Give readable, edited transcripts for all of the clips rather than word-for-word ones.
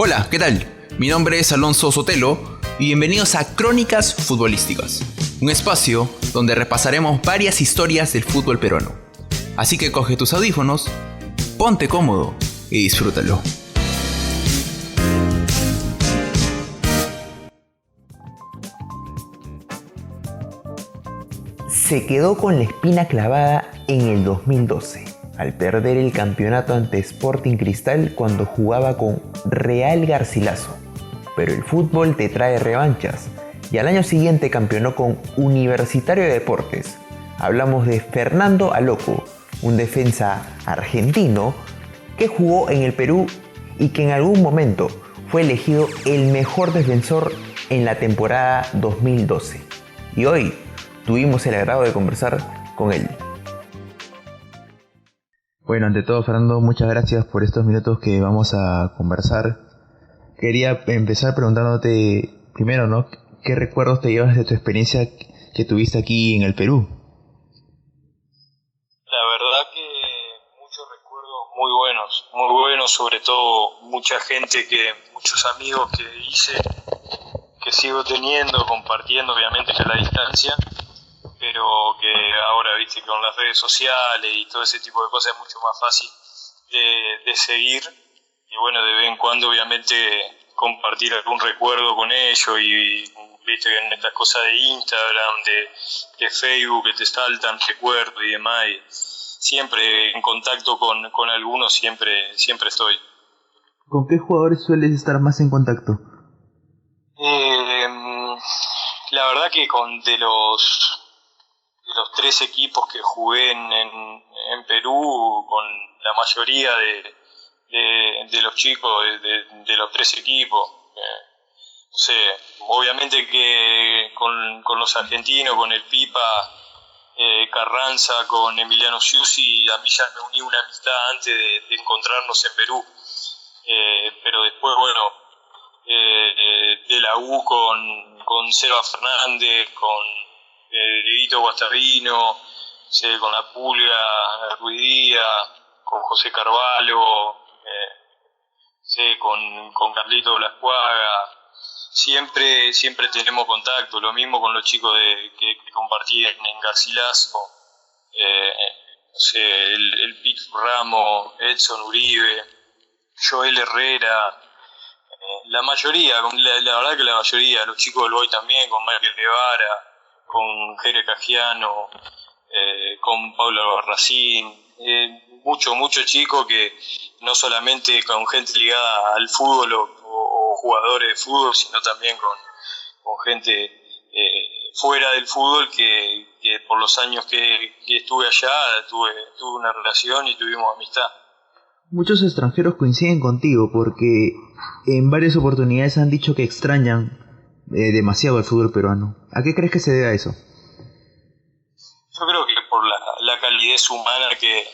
Hola, ¿qué tal? Mi nombre es Alonso Sotelo y bienvenidos a Crónicas Futbolísticas, un espacio donde repasaremos varias historias del fútbol peruano. Así que coge tus audífonos, ponte cómodo y disfrútalo. Se quedó con la espina clavada en el 2012, al perder el campeonato ante Sporting Cristal cuando jugaba con Real Garcilaso. Pero el fútbol te trae revanchas, y al año siguiente campeonó con Universitario de Deportes. Hablamos de Fernando Aloco, un defensa argentino que jugó en el Perú y que en algún momento fue elegido el mejor defensor en la temporada 2012. Y hoy tuvimos el agrado de conversar con él. Bueno, ante todo, Fernando, muchas gracias por estos minutos que vamos a conversar. Quería empezar preguntándote primero, ¿no? ¿Qué recuerdos te llevas de tu experiencia que tuviste aquí en el Perú? La verdad que muchos recuerdos muy buenos, sobre todo muchos amigos que hice, que sigo teniendo, compartiendo obviamente que a la distancia, pero que ahora, viste, con las redes sociales y todo ese tipo de cosas es mucho más fácil de seguir, y bueno, de vez en cuando obviamente compartir algún recuerdo con ellos, y viste que en estas cosas de Instagram, de Facebook, que te saltan recuerdos y demás, y siempre en contacto con algunos, siempre estoy. ¿Con qué jugadores sueles estar más en contacto? La verdad que de los 3 equipos que jugué en Perú, con la mayoría de los chicos de los 3 equipos. No sé, obviamente que con los argentinos, con el Pipa, Carranza, con Emiliano Siusi, a mí ya me uní una amistad antes de encontrarnos en Perú. Pero después, bueno, de la U con Seba Fernández, con Dieguito Guastavino, con la Pulga, Ruiz Díaz, con José Carvalho, con Carlito Blascuaga. Siempre tenemos contacto, lo mismo con los chicos que compartí en Garcilaso, el Pito Ramos, Edson Uribe, Joel Herrera, la mayoría, la verdad que la mayoría, los chicos del Boy también, con Michael Guevara, con Jere Cagiano, con Pablo Albarracín, muchos chicos que no solamente con gente ligada al fútbol o jugadores de fútbol, sino también con gente fuera del fútbol que por los años que estuve allá tuve una relación y tuvimos amistad. Muchos extranjeros coinciden contigo porque en varias oportunidades han dicho que extrañan demasiado el fútbol peruano. ¿A qué crees que se debe a eso? Yo creo que por la calidez humana que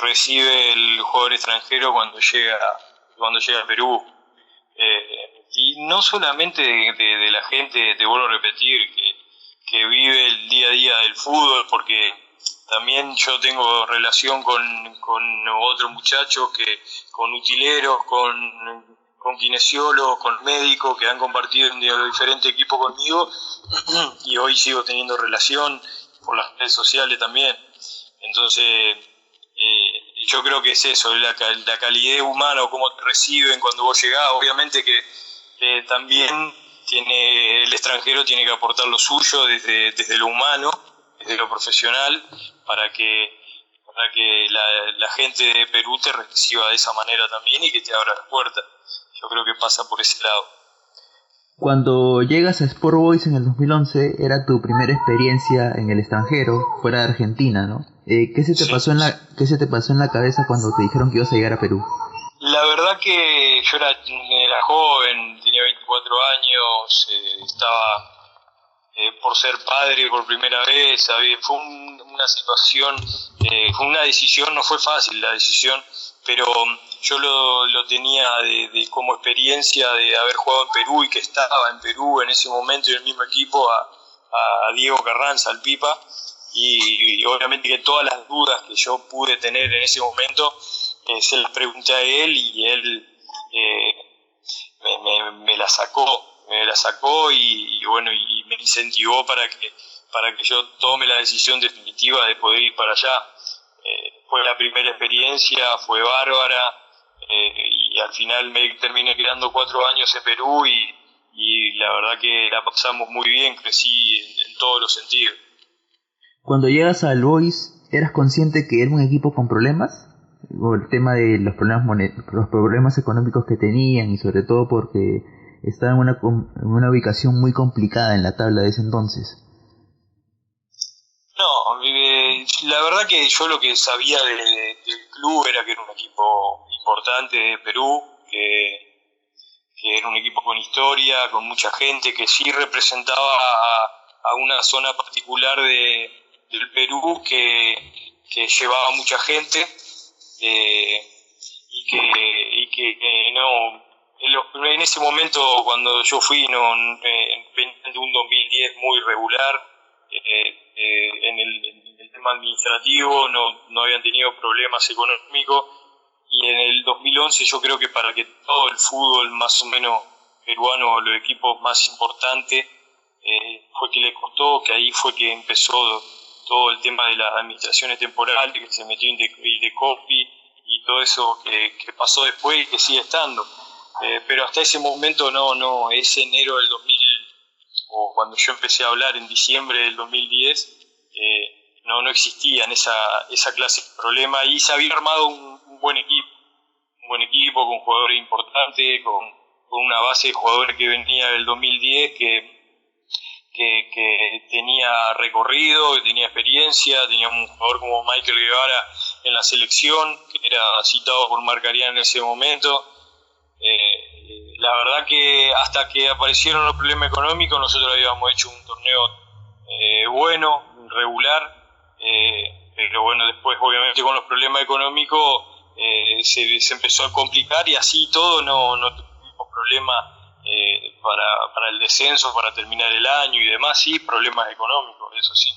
recibe el jugador extranjero cuando llega a Perú. Y no solamente de la gente, te vuelvo a repetir, que vive el día a día del fútbol, porque también yo tengo relación con otros muchachos, con utileros, con kinesiólogos, con médicos que han compartido en diferentes equipos conmigo, y hoy sigo teniendo relación por las redes sociales también. Entonces, yo creo que es eso, la calidez humana, o cómo te reciben cuando vos llegás. Obviamente que también el extranjero tiene que aportar lo suyo desde lo humano, desde lo profesional, para que la gente de Perú te reciba de esa manera también y que te abra las puertas. Yo creo que pasa por ese lado. Cuando llegas a Sport Boys en el 2011, era tu primera experiencia en el extranjero, fuera de Argentina, ¿no? ¿Qué se te pasó en la cabeza cuando te dijeron que ibas a llegar a Perú? La verdad que yo era joven, tenía 24 años, estaba por ser padre por primera vez, ¿sabes? Fue una situación, fue una decisión, no fue fácil la decisión, pero yo lo tenía de como experiencia de haber jugado en Perú y que estaba en Perú en ese momento en el mismo equipo a Diego Carranza, al Pipa, y obviamente que todas las dudas que yo pude tener en ese momento se las pregunté a él, y él me la sacó y bueno, y me incentivó para que yo tome la decisión definitiva de poder ir para allá. Fue la primera experiencia, fue bárbara, y al final me terminé quedando 4 años en Perú y la verdad que la pasamos muy bien, crecí en todos los sentidos. Cuando llegas al Boys, ¿eras consciente que era un equipo con problemas? O el tema de los problemas económicos que tenían, y sobre todo porque estaban en una ubicación muy complicada en la tabla de ese entonces. No, la verdad que yo lo que sabía del club era que era un equipo importante de Perú, que era un equipo con historia, con mucha gente, que sí representaba a una zona particular del Perú que llevaba mucha gente, y que no, en ese momento cuando yo fui, de un 2010 muy regular, en el tema administrativo, no habían tenido problemas económicos, y en el 2011 yo creo que para que todo el fútbol más o menos peruano, los equipos más importantes, fue que le costó, que ahí fue que empezó todo el tema de las administraciones temporales, que se metió Indecopi y todo eso que pasó después y que sigue estando. Pero hasta ese momento ese enero del 2000, o cuando yo empecé a hablar en diciembre del 2010, no existían esa clase de problemas, y se había armado un buen equipo con jugadores importantes, con una base de jugadores que venía del 2010, que tenía recorrido, que tenía experiencia. Teníamos un jugador como Michael Guevara en la selección, que era citado por Marcarián en ese momento. La verdad que hasta que aparecieron los problemas económicos, nosotros habíamos hecho un torneo bueno, regular, pero bueno, después obviamente con los problemas económicos se empezó a complicar, y así todo no tuvimos problemas para el descenso, para terminar el año y demás. Sí, problemas económicos, eso sí.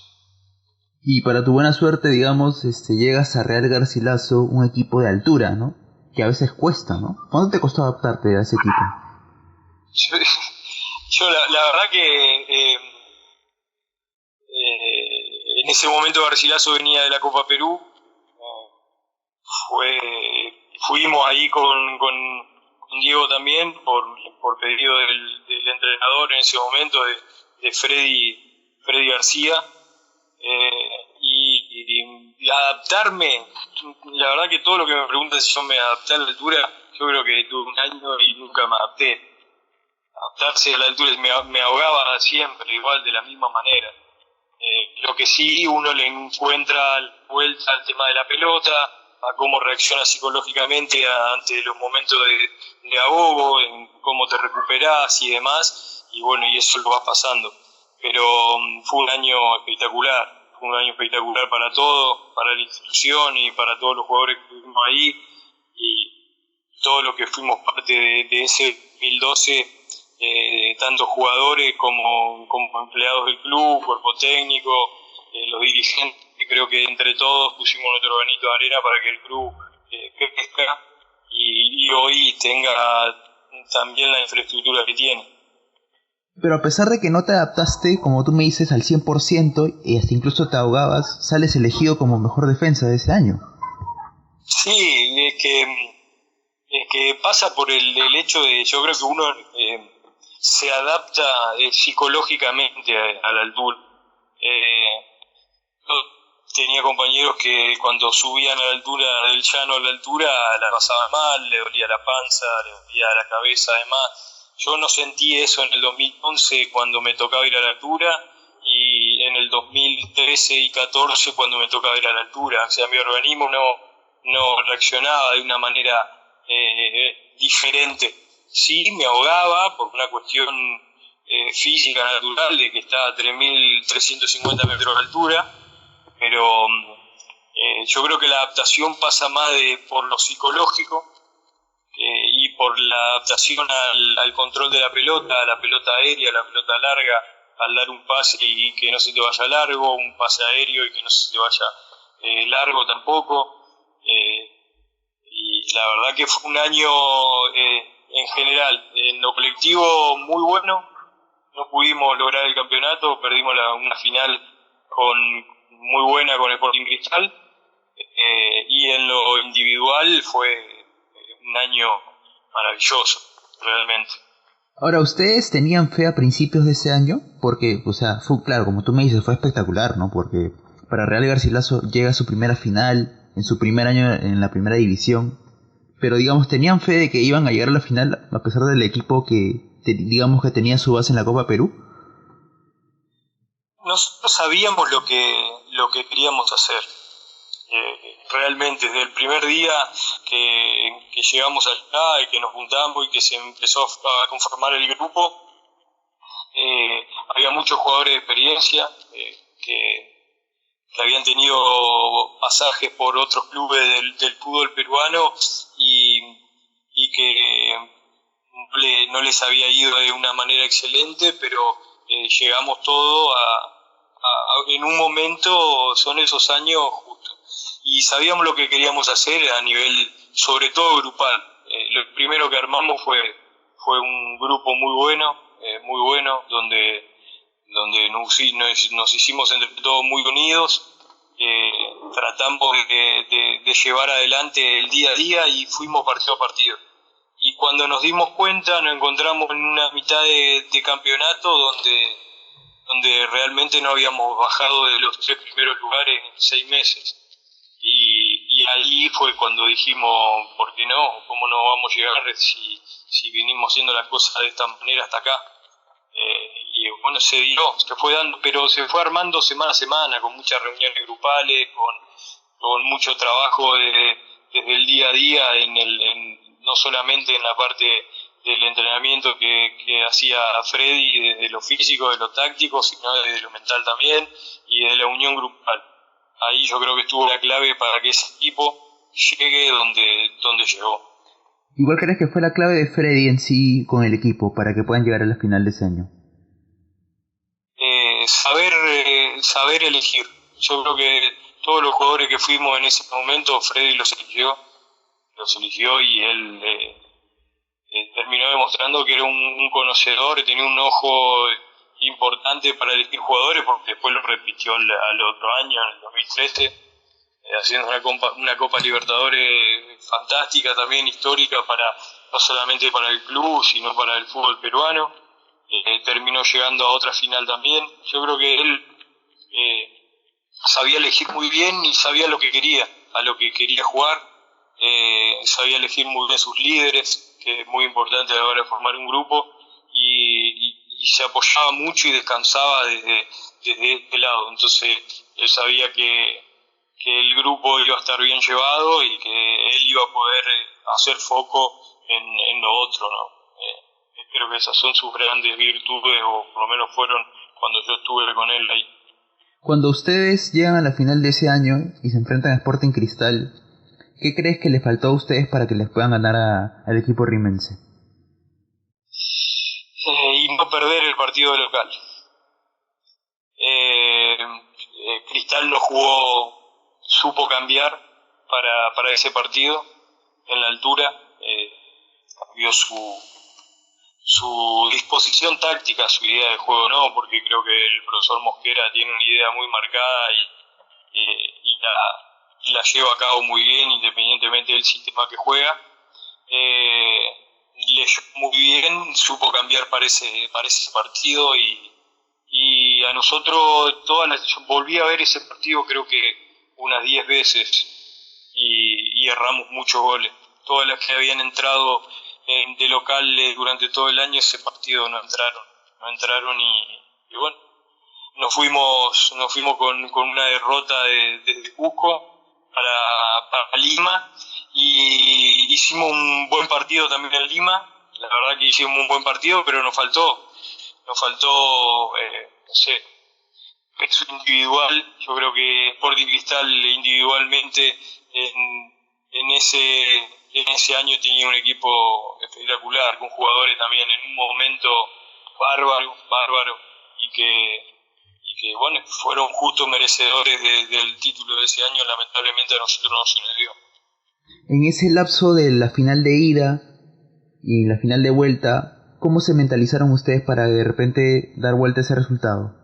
Y para tu buena suerte, digamos, llegas a Real Garcilaso, un equipo de altura, ¿no? Que a veces cuesta, ¿no? ¿Cuánto te costó adaptarte a ese equipo? Yo la verdad que en ese momento Garcilaso venía de la Copa Perú. Fuimos ahí con Diego también por pedido del entrenador en ese momento, de Freddy García, y adaptarme. La verdad que todo lo que me preguntan si yo me adapté a la altura, yo creo que tuve un año y nunca me adapté. Adaptarse a la altura me ahogaba siempre, igual, de la misma manera. Lo que sí, uno le encuentra vuelta al tema de la pelota, a cómo reacciona psicológicamente ante los momentos de ahogo, en cómo te recuperás y demás, y bueno, y eso lo vas pasando. Pero fue un año espectacular para todos, para la institución y para todos los jugadores que estuvimos ahí, y todos los que fuimos parte de ese 2012, tanto jugadores como empleados del club, cuerpo técnico, los dirigentes, que creo que entre todos pusimos nuestro granito de arena para que el club crezca y hoy tenga también la infraestructura que tiene. Pero a pesar de que no te adaptaste, como tú me dices, al 100%, y hasta incluso te ahogabas, sales elegido como mejor defensa de ese año. Sí, es que pasa por el hecho de, yo creo que uno se adapta psicológicamente a la altura. Yo tenía compañeros que cuando subían a la altura del llano, a la altura, la pasaban mal, le dolía la panza, le dolía la cabeza, además. Yo no sentí eso en el 2011 cuando me tocaba ir a la altura, y en el 2013 y 14 cuando me tocaba ir a la altura. O sea, mi organismo no reaccionaba de una manera diferente. Sí, me ahogaba por una cuestión física natural, de que está a 3.350 metros de altura, pero yo creo que la adaptación pasa más por lo psicológico, y por la adaptación al control de la pelota aérea, la pelota larga, al dar un pase y que no se te vaya largo, un pase aéreo y que no se te vaya largo tampoco. Y la verdad que fue un año en general, lo colectivo muy bueno. No pudimos lograr el campeonato, perdimos una final muy buena con el Sporting Cristal, y en lo individual fue un año maravilloso, realmente. Ahora, ¿ustedes tenían fe a principios de ese año? Porque, o sea, fue claro, como tú me dices, fue espectacular, ¿no? Porque para Real Garcilaso llega a su primera final, en su primer año en la primera división, pero digamos, ¿tenían fe de que iban a llegar a la final a pesar del equipo que, digamos, que tenía su base en la Copa Perú? Nosotros sabíamos lo que queríamos hacer. Realmente, desde el primer día que llegamos acá y que nos juntamos y que se empezó a conformar el grupo, había muchos jugadores de experiencia que habían tenido pasajes por otros clubes del fútbol peruano y que no les había ido de una manera excelente, pero llegamos todos en un momento, son esos años justos, y sabíamos lo que queríamos hacer a nivel, sobre todo grupal. Lo primero que armamos fue un grupo muy bueno, donde nos hicimos entre todos muy unidos. Tratamos de llevar adelante el día a día y fuimos partido a partido. Y cuando nos dimos cuenta nos encontramos en una mitad de campeonato donde realmente no habíamos bajado de los 3 primeros lugares en 6 meses. Y ahí fue cuando dijimos, ¿por qué no? ¿Cómo no vamos a llegar si vinimos haciendo las cosas de esta manera hasta acá? Y bueno, se fue dando, pero se fue armando semana a semana, con muchas reuniones grupales, con mucho trabajo desde el día a día, no solamente en la parte del entrenamiento que hacía Freddy, desde lo físico, de lo táctico, sino desde lo mental también, y de la unión grupal. Ahí yo creo que estuvo la clave para que ese equipo llegue donde llegó. ¿Igual crees que fue la clave de Freddy en sí con el equipo para que puedan llegar a la final de ese año? Saber elegir. Yo creo que todos los jugadores que fuimos en ese momento, Freddy los eligió y él terminó demostrando que era un conocedor, tenía un ojo importante para elegir jugadores, porque después lo repitió al otro año, en el 2013, haciendo una Copa Libertadores fantástica, también histórica, no solamente para el club, sino para el fútbol peruano. Terminó llegando a otra final también. Yo creo que él sabía elegir muy bien y sabía a lo que quería jugar. Sabía elegir muy bien sus líderes, que es muy importante a la hora de formar un grupo, y se apoyaba mucho y descansaba desde este lado. Entonces él sabía que el grupo iba a estar bien llevado y que él iba a poder hacer foco en lo otro, ¿no? Creo que esas son sus grandes virtudes, o por lo menos fueron cuando yo estuve con él ahí. Cuando ustedes llegan a la final de ese año y se enfrentan a Sporting Cristal, ¿qué crees que les faltó a ustedes para que les puedan ganar al equipo rimense? Y no perder el partido de local. Cristal no supo cambiar para ese partido en la altura. Cambió su disposición táctica, su idea de juego no, porque creo que el profesor Mosquera tiene una idea muy marcada y la lleva a cabo muy bien, independientemente del sistema que juega. Leyó muy bien, supo cambiar para ese partido, y a nosotros yo volví a ver ese partido creo que unas 10 veces y erramos muchos goles. Todas las que habían entrado de locales durante todo el año, ese partido no entraron y bueno, nos fuimos con una derrota desde Cusco para Lima, y hicimos un buen partido también en Lima. La verdad que hicimos un buen partido, pero nos faltó no sé, peso individual. Yo creo que Sporting Cristal individualmente en ese año tenía un equipo espectacular, con jugadores también en un momento bárbaro, y que bueno, fueron justos merecedores del título de ese año. Lamentablemente a nosotros no se nos dio. En ese lapso de la final de ida y la final de vuelta, ¿Cómo se mentalizaron ustedes para de repente dar vuelta a ese resultado?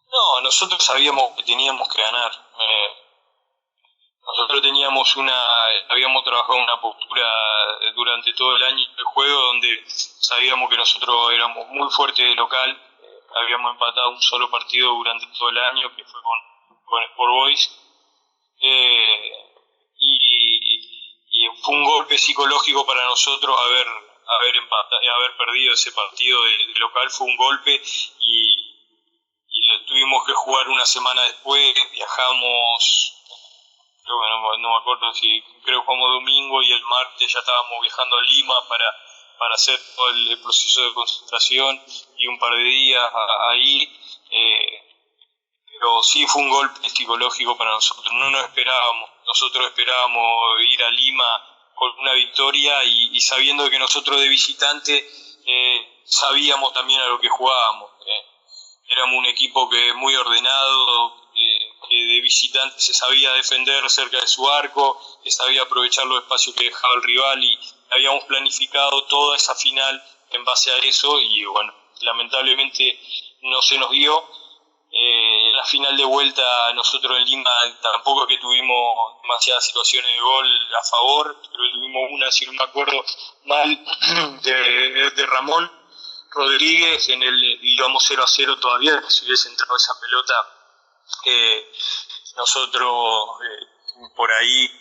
No, nosotros sabíamos que teníamos que ganar. Nosotros habíamos trabajado una postura durante todo el año del juego donde sabíamos que nosotros éramos muy fuertes de local. Habíamos empatado un solo partido durante todo el año, que fue con Sport Boys. Y fue un golpe psicológico para nosotros haber perdido ese partido de local. Fue un golpe y lo tuvimos que jugar una semana después. Viajamos, creo que no me acuerdo creo que jugamos domingo y el martes ya estábamos viajando a Lima para hacer todo el proceso de concentración y un par de días ahí. Pero sí fue un golpe psicológico para nosotros, no nos esperábamos. Nosotros esperábamos ir a Lima con una victoria y sabiendo que nosotros de visitante sabíamos también a lo que jugábamos. Éramos un equipo que muy ordenado, que de visitante se sabía defender cerca de su arco, que sabía aprovechar los espacios que dejaba el rival y habíamos planificado toda esa final en base a eso y bueno, lamentablemente no se nos dio. La final de vuelta nosotros en Lima tampoco es que tuvimos demasiadas situaciones de gol a favor, pero tuvimos una, si no me acuerdo mal, de Ramón Rodríguez, íbamos 0-0 todavía, si hubiese entrado esa pelota, nosotros por ahí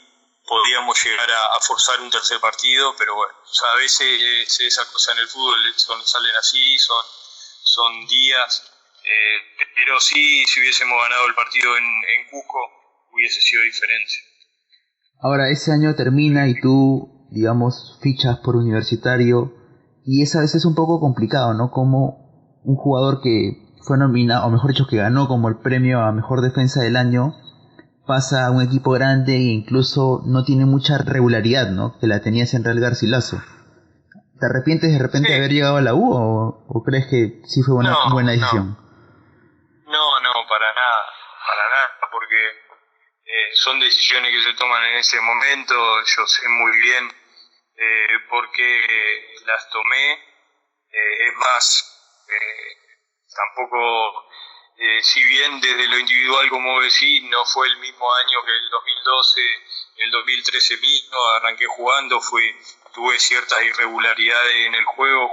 podíamos llegar a forzar un tercer partido, pero bueno, o sea, a veces esas cosas en el fútbol salen así, son días. Pero sí, si hubiésemos ganado el partido en Cusco, hubiese sido diferente. Ahora, ese año termina y tú, digamos, fichas por Universitario, y es a veces un poco complicado, ¿no? Como un jugador que fue nominado, o mejor dicho, que ganó como el premio a Mejor Defensa del Año, pasa a un equipo grande e incluso no tiene mucha regularidad, ¿no? Que la tenías en Real Garcilaso. ¿Te arrepientes de repente de haber llegado a la U o crees que sí fue una buena decisión? No, para nada, porque son decisiones que se toman en ese momento. Yo sé muy bien por qué las tomé. Es más, tampoco, si bien desde lo individual, como decís, no fue el mismo año que el 2012, el 2013 mismo, arranqué jugando, tuve ciertas irregularidades en el juego, no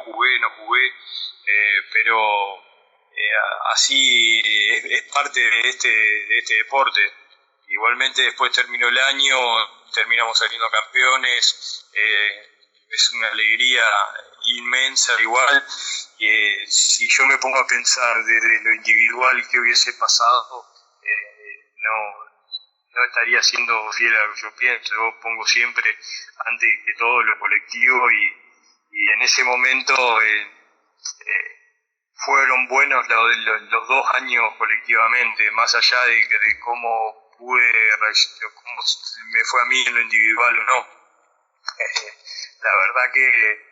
jugué, pero así es parte de este deporte. Igualmente después terminó el año, terminamos saliendo campeones, es una alegría inmensa igual. Si yo me pongo a pensar desde lo individual qué hubiese pasado, no estaría siendo fiel a lo que yo pienso. Yo pongo siempre antes que todo lo colectivo y en ese momento fueron buenos los 2 años colectivamente, más allá de cómo cómo me fue a mí en lo individual o no. La verdad que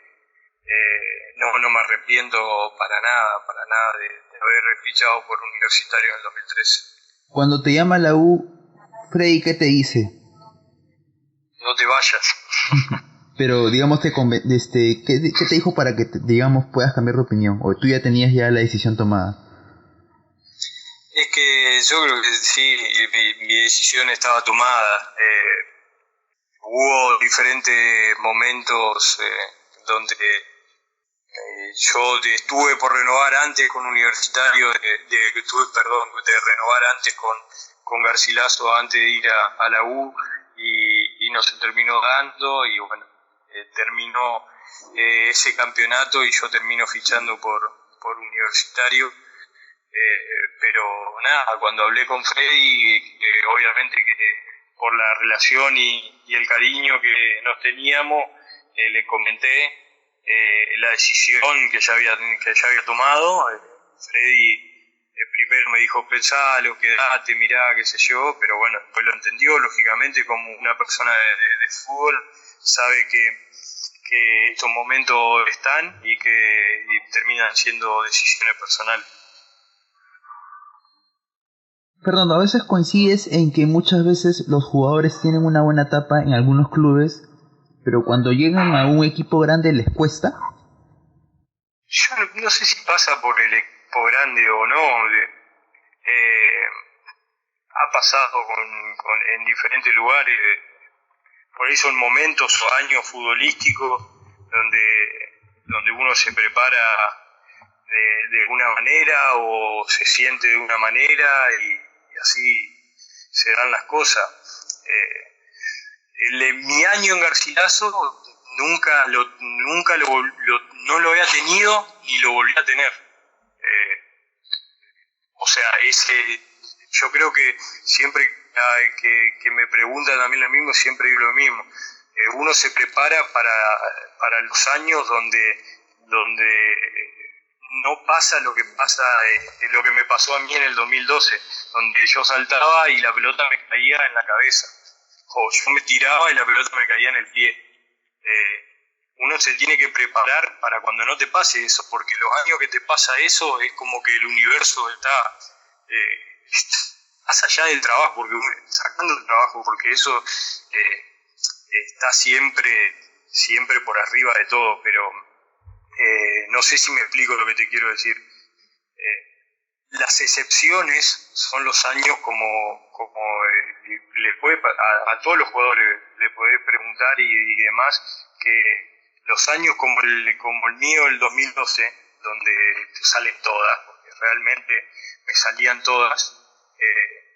no me arrepiento para nada de haber fichado por Universitario en el 2013. Cuando te llama la U, Freddy, ¿qué te dice? No te vayas. Pero digamos, ¿qué te dijo para que digamos puedas cambiar de opinión? ¿O tú ya tenías la decisión tomada? Es que yo creo que sí, mi decisión estaba tomada. Hubo diferentes momentos donde yo estuve por renovar antes con Universitario, de renovar antes con Garcilaso antes de ir a la U y no se terminó dando y bueno, terminó ese campeonato y yo termino fichando por Universitario. Pero nada, cuando hablé con Freddy, obviamente que por la relación y el cariño que nos teníamos, le comenté la decisión que ya había tomado. Freddy primero me dijo, pensalo, quedate, mirá, qué sé yo, pero bueno, después lo entendió, lógicamente, como una persona de fútbol, sabe que estos momentos están y terminan siendo decisiones personales. Fernando, a veces coincides en que muchas veces los jugadores tienen una buena etapa en algunos clubes, pero cuando llegan a un equipo grande les cuesta. yo no sé si pasa por el equipo grande o no. Ha pasado en diferentes lugares. Por ahí son momentos o años futbolísticos donde uno se prepara de una manera o se siente de una manera y así se dan las cosas. Mi año en Garcilaso no lo había tenido ni lo volví a tener. O sea, yo creo que siempre que me preguntan también lo mismo, siempre digo lo mismo. Uno se prepara para los años donde no pasa lo que me pasó a mí en el 2012, donde yo saltaba y la pelota me caía en la cabeza, o yo me tiraba y la pelota me caía en el pie. Uno se tiene que preparar para cuando no te pase eso, porque los años que te pasa eso es como que el universo está más allá del trabajo, sacando el trabajo, porque eso está siempre por arriba de todo, pero no sé si me explico lo que te quiero decir. Las excepciones son los años como a todos los jugadores le podés preguntar y demás, que los años como el mío, el 2012, donde te salen todas, porque realmente me salían todas,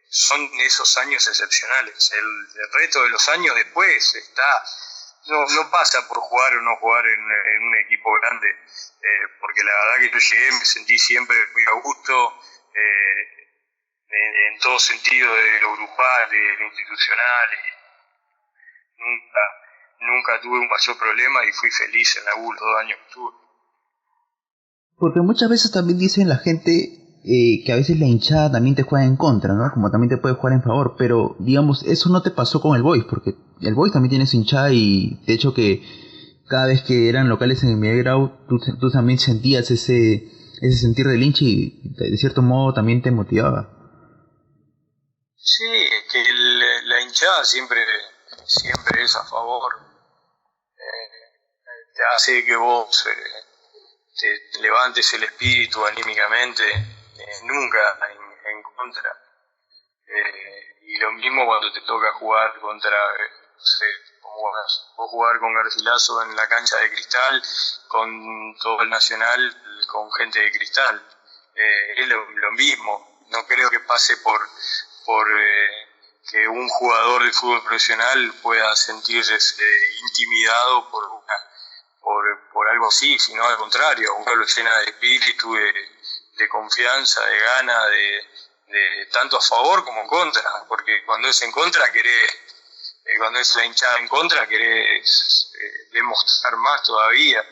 son esos años excepcionales. El resto de los años después no pasa por jugar o no jugar en un equipo grande, porque la verdad que yo llegué, me sentí siempre muy a gusto, en todo sentido, de lo grupal, de lo institucional, y nunca tuve un mayor problema y fui feliz en la U los 2 años que tuve. Porque muchas veces también dicen la gente que a veces la hinchada también te juega en contra, ¿no? Como también te puede jugar en favor, pero digamos, eso no te pasó con el Boys, porque el Boys también tiene su hinchada y de hecho que cada vez que eran locales en el Miguel Grau, tú también sentías ese sentir del hincha y de cierto modo también te motivaba. Sí, es que la hinchada siempre es a favor, te hace que vos te levantes el espíritu anímicamente, nunca en contra. Y lo mismo cuando te toca jugar contra, no sé, como vos jugar con Garcilaso en la cancha de Cristal, con todo el Nacional, con gente de Cristal. Es lo mismo. No creo que pase por que un jugador de fútbol profesional pueda sentirse intimidado por algo así, sino al contrario, uno lo llena de espíritu, de confianza, de gana, de tanto a favor como en contra, porque cuando es en contra cuando es la hinchada en contra querés demostrar más todavía,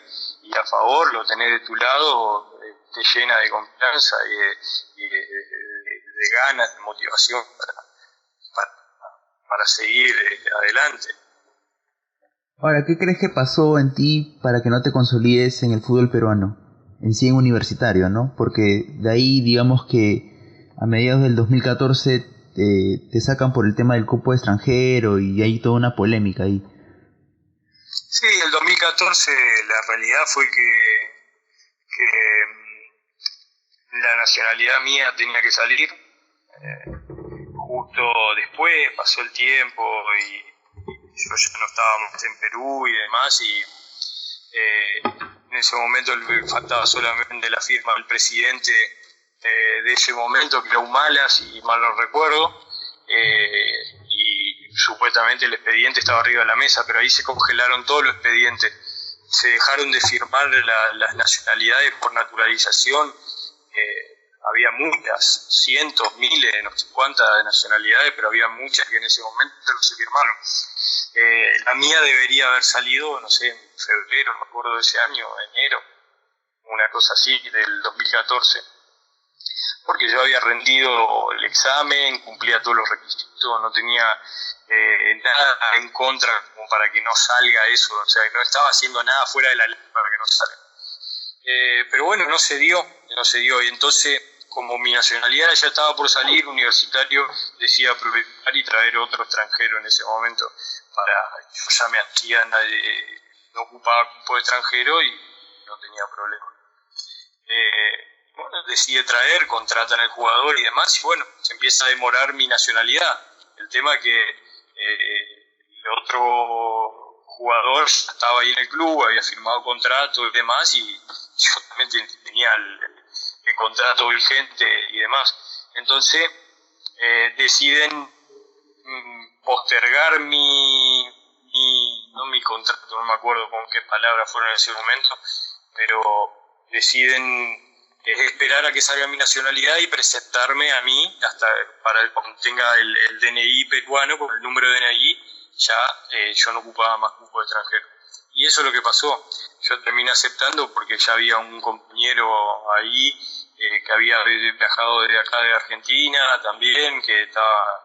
y a favor lo tenés de tu lado, te llena de confianza y de ganas, de motivación para seguir adelante. Ahora, ¿qué crees que pasó en ti para que no te consolides en el fútbol peruano? En sí, en universitario, ¿no? Porque de ahí, digamos que a mediados del 2014 te sacan por el tema del cupo extranjero y hay toda una polémica ahí. Sí, el 2014 la realidad fue que la nacionalidad mía tenía que salir. Justo después pasó el tiempo y yo ya no estaba más en Perú y demás, y en ese momento le faltaba solamente la firma del presidente de ese momento, que era Humala, si mal no recuerdo, y supuestamente el expediente estaba arriba de la mesa, pero ahí se congelaron todos los expedientes, se dejaron de firmar las nacionalidades por naturalización. Había muchas, cientos, miles, no sé cuántas nacionalidades, pero había muchas que en ese momento no se firmaron. La mía debería haber salido, no sé, en febrero, me acuerdo de ese año, enero, una cosa así, del 2014, porque yo había rendido el examen, cumplía todos los requisitos, no tenía nada en contra como para que no salga eso, o sea, no estaba haciendo nada fuera de la ley para que no salga. Pero bueno, no se dio, y entonces, como mi nacionalidad ya estaba por salir, Universitario decía aprovechar y traer otro extranjero en ese momento. Yo ya me hacía, no ocupaba cupo extranjero y no tenía problema. bueno, decide traer, contratan al jugador y demás, y bueno, se empieza a demorar mi nacionalidad. El tema es que el otro jugador estaba ahí en el club, había firmado contrato y demás, y yo también tenía el contrato vigente y demás. Entonces deciden postergar no mi contrato, no me acuerdo con qué palabras fueron en ese momento, pero deciden esperar a que salga mi nacionalidad y presentarme a mí hasta para cuando tenga el DNI peruano, con el número de DNI, ya yo no ocupaba más cupo de extranjero. Y eso es lo que pasó. Yo terminé aceptando porque ya había un compañero ahí que había viajado de acá de Argentina también, que estaba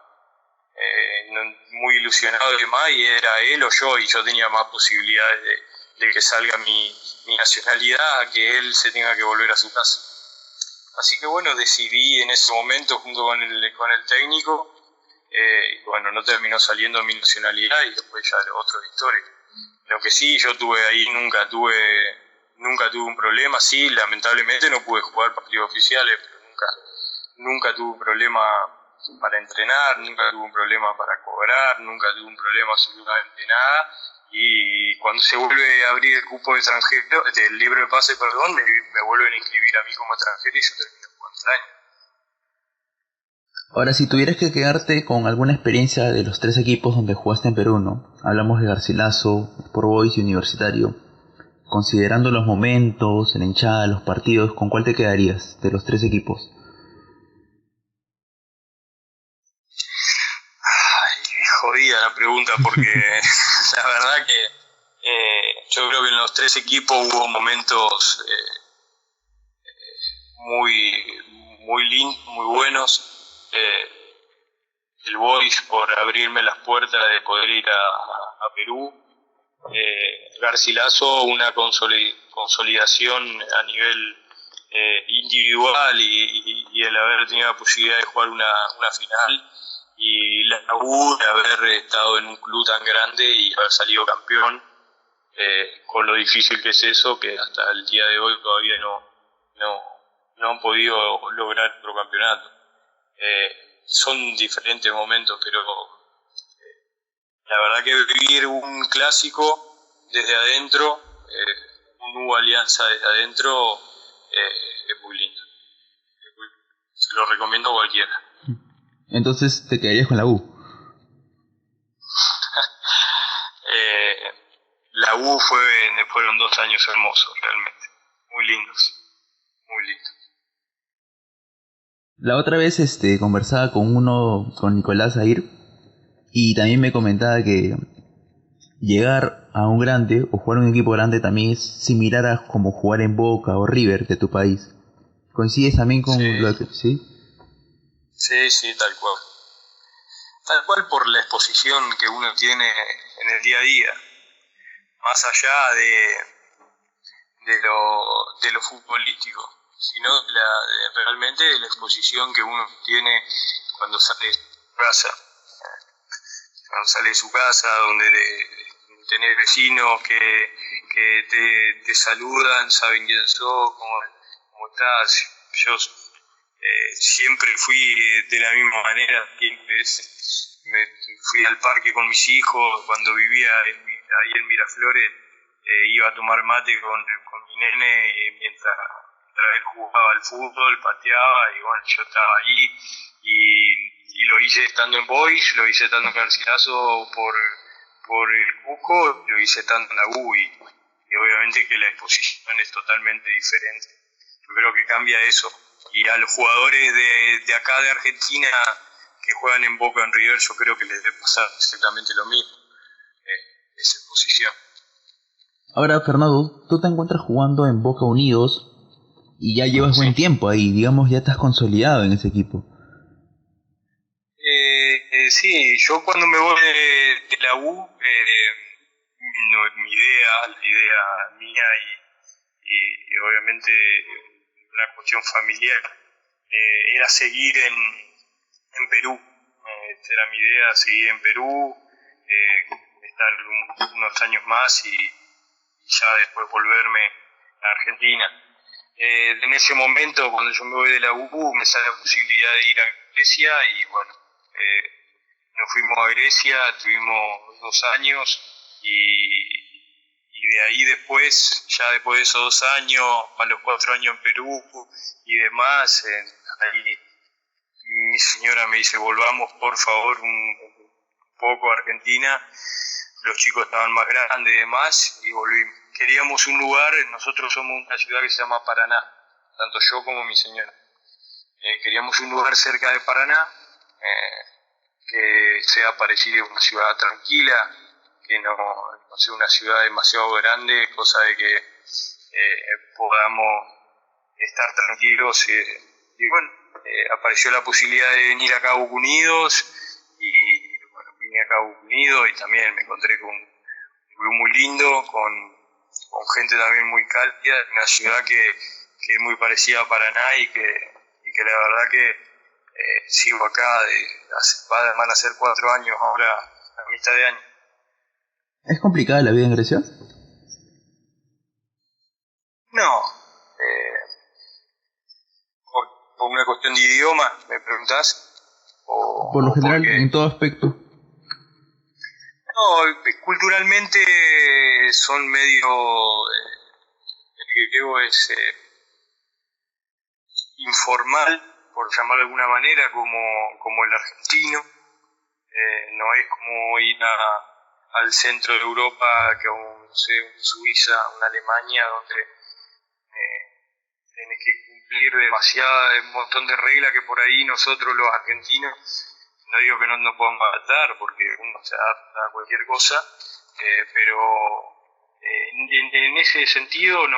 muy ilusionado y demás, y era él o yo, y yo tenía más posibilidades de que salga mi nacionalidad a que él se tenga que volver a su casa. Así que bueno, decidí en ese momento junto con el técnico, y bueno, no terminó saliendo mi nacionalidad y después ya otro de historia. Lo que sí, yo tuve ahí, nunca tuve un problema, sí, lamentablemente no pude jugar partidos oficiales, pero nunca tuve un problema para entrenar, nunca tuve un problema para cobrar, nunca tuve un problema absolutamente nada. Y cuando se vuelve a abrir el cupo de extranjero, el libro de pase, perdón, me vuelven a inscribir a mí como extranjero y yo termino jugando el año. Ahora, si tuvieras que quedarte con alguna experiencia de los 3 equipos donde jugaste en Perú, ¿no? Hablamos de Garcilaso, Sport Boys y Universitario. Considerando los momentos, la hinchada, los partidos, ¿con cuál te quedarías de los 3 equipos? Jodida la pregunta porque la verdad que yo creo que en los 3 equipos hubo momentos muy lindos, muy buenos. El Boys por abrirme las puertas de poder ir a Perú. Garcilaso, una consolidación a nivel individual y el haber tenido la posibilidad de jugar una final. Y la U de haber estado en un club tan grande y haber salido campeón, con lo difícil que es eso, que hasta el día de hoy todavía no han podido lograr otro campeonato. Son diferentes momentos, pero la verdad que vivir un clásico desde adentro, un U Alianza desde adentro, es muy lindo. Se lo recomiendo a cualquiera. Entonces te quedarías con la U. La U fueron 2 años hermosos, realmente. Muy lindos. Muy lindos. La otra vez conversaba con Nicolás Air, y también me comentaba que llegar a un grande o jugar en un equipo grande también es similar a como jugar en Boca o River de tu país. ¿Coincides también con lo que sí? Sí, tal cual. Tal cual por la exposición que uno tiene en el día a día. Más allá de lo futbolístico, sino realmente de la exposición que uno tiene cuando sale de su casa. Cuando sale de su casa, donde tenés vecinos que te saludan, saben quién sos, cómo estás. Yo siempre fui de la misma manera, me fui al parque con mis hijos, cuando vivía ahí en Miraflores, iba a tomar mate con mi nene mientras él jugaba al fútbol, pateaba, y bueno, yo estaba ahí, y lo hice estando en Boys, lo hice estando en Garcilaso por el Cuco, lo hice estando en la U, y obviamente que la exposición es totalmente diferente. Yo creo que cambia eso. Y a los jugadores de acá de Argentina que juegan en Boca, en River, yo creo que les debe pasar exactamente lo mismo, esa exposición. Ahora, Fernando, tú te encuentras jugando en Boca Unidos y ya llevas buen tiempo ahí, digamos, ya estás consolidado en ese equipo. Sí, yo cuando me voy de la U, la idea mía y obviamente una cuestión familiar, era seguir en Perú. Era mi idea, seguir en Perú, estar unos años más y ya después volverme a Argentina. En ese momento, cuando yo me voy de la U, me sale la posibilidad de ir a Grecia y bueno, nos fuimos a Grecia, estuvimos 2 años y de ahí después, ya después de esos 2 años, a los 4 años en Perú y demás, ahí mi señora me dice, volvamos por favor un poco a Argentina. Los chicos estaban más grandes y demás, y volvimos. Queríamos un lugar, nosotros somos una ciudad que se llama Paraná, tanto yo como mi señora. Queríamos un lugar cerca de Paraná, que sea parecido a una ciudad tranquila, que no sea una ciudad demasiado grande, cosa de que podamos estar tranquilos. Y bueno, apareció la posibilidad de venir acá a Boca Unidos, y bueno, vine acá a Boca Unidos y también me encontré con un club muy lindo, con gente también muy cálida, una ciudad que es muy parecida a Paraná y que la verdad que sigo acá, van a ser 4 años ahora, a mitad de año. ¿Es complicada la vida en Grecia? No, por una cuestión de idioma, ¿me preguntás? Por lo general, en todo aspecto. No, culturalmente son medio, el griego es informal, por llamarlo de alguna manera, como el argentino. No es como ir al centro de Europa, que no sé, Suiza, una Alemania, donde tenés que cumplir un montón de reglas que por ahí nosotros los argentinos, no digo que no podamos adaptar, porque uno se adapta a cualquier cosa, pero en ese sentido no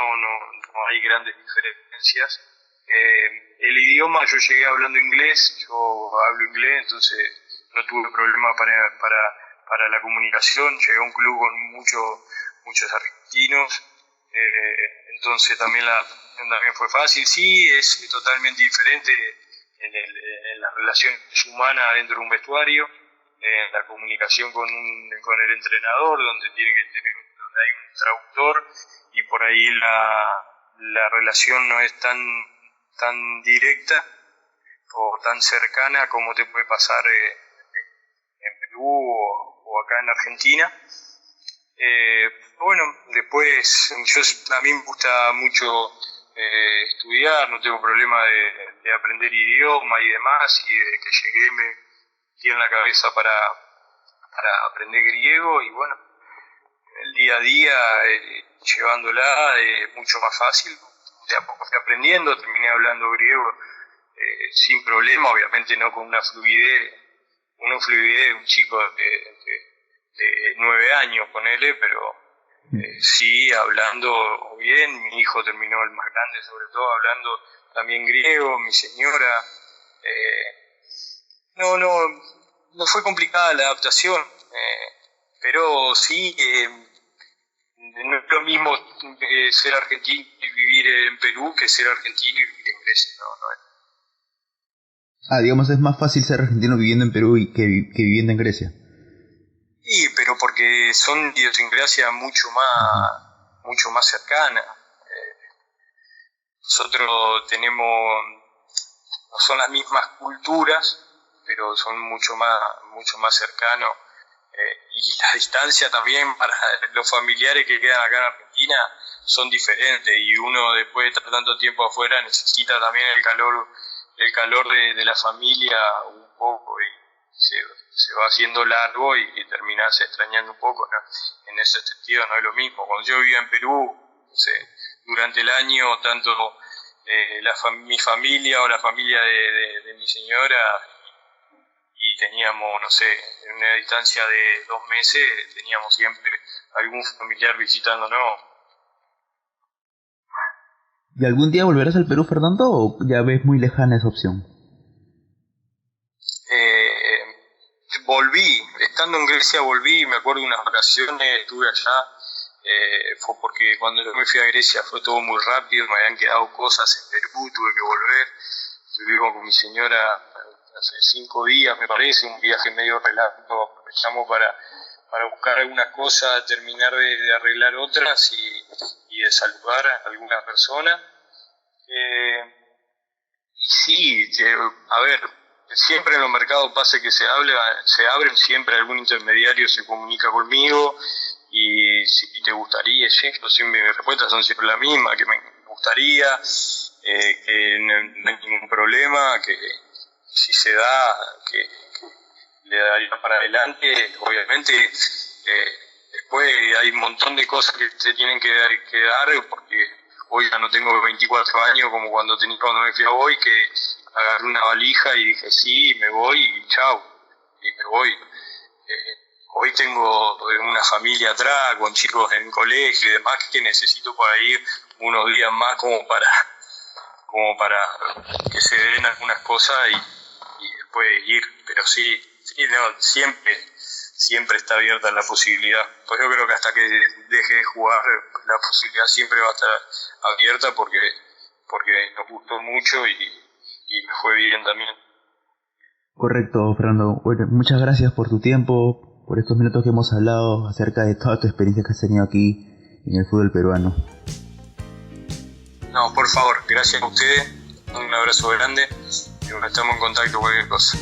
hay grandes diferencias. El idioma, yo llegué hablando inglés, yo hablo inglés, entonces no tuve problema para la comunicación. Llegué a un club con muchos argentinos, entonces también fue fácil. Sí, es totalmente diferente en las relaciones humanas dentro de un vestuario, en la comunicación con el entrenador, donde donde hay un traductor, y por ahí la relación no es tan directa o tan cercana como te puede pasar en Perú o acá en Argentina. Bueno, después a mí me gusta mucho estudiar, no tengo problema de aprender idioma y demás, y desde que llegué me metí en la cabeza para aprender griego, y bueno, el día a día llevándola mucho más fácil. De a poco fui aprendiendo, terminé hablando griego sin problema, obviamente no con una fluidez de un chico de 9 años, ponele, pero sí hablando bien. Mi hijo terminó, el más grande sobre todo, hablando también griego, mi señora. No fue complicada la adaptación, pero sí, no es lo mismo ser argentino y vivir en Perú que ser argentino y vivir en Grecia, no es. Digamos, es más fácil ser argentino viviendo en Perú que viviendo en Grecia. Sí, pero porque son idiosincrasias mucho más cercanas. Nosotros no son las mismas culturas, pero son mucho más cercanos. Y la distancia también para los familiares que quedan acá en Argentina son diferentes, y uno después de estar tanto tiempo afuera necesita también el calor de la familia un poco, y se va haciendo largo y terminás extrañando un poco, ¿no? En ese sentido no es lo mismo. Cuando yo vivía en Perú, durante el año, tanto mi familia o la familia de mi señora, y teníamos, no sé, en una distancia de 2 meses, teníamos siempre algún familiar visitándonos. ¿Y algún día volverás al Perú, Fernando, o ya ves muy lejana esa opción? Volví, estando en Grecia volví, me acuerdo de unas vacaciones, estuve allá, fue porque cuando yo me fui a Grecia fue todo muy rápido, me habían quedado cosas en Perú, tuve que volver, estuvimos con mi señora hace 5 días, me parece, un viaje medio relámpago, aprovechamos para buscar algunas cosas, terminar de arreglar otras y de saludar a algunas personas. Y sí, a ver, siempre en los mercados pasa que se abren, siempre algún intermediario se comunica conmigo y si te gustaría, yo siempre, mis respuestas son siempre las mismas, que me gustaría, que no hay ningún problema, que si se da, que le daría para adelante. Obviamente después hay un montón de cosas que se tienen que dar, porque hoy ya no tengo 24 años como cuando me fui a Boy, que agarré una valija y dije sí, me voy y chao, y me voy. Hoy tengo una familia atrás, con chicos en colegio y demás, que necesito para ir unos días más como para que se den algunas cosas y después ir. Pero sí, no, siempre está abierta la posibilidad. Pues yo creo que hasta que deje de jugar, la posibilidad siempre va a estar abierta porque nos gustó mucho y me fue bien también. Correcto, Fernando. Bueno, muchas gracias por tu tiempo, por estos minutos que hemos hablado acerca de toda tu experiencia que has tenido aquí en el fútbol peruano. No, por favor, gracias a ustedes, un abrazo grande y estamos en contacto con cualquier cosa.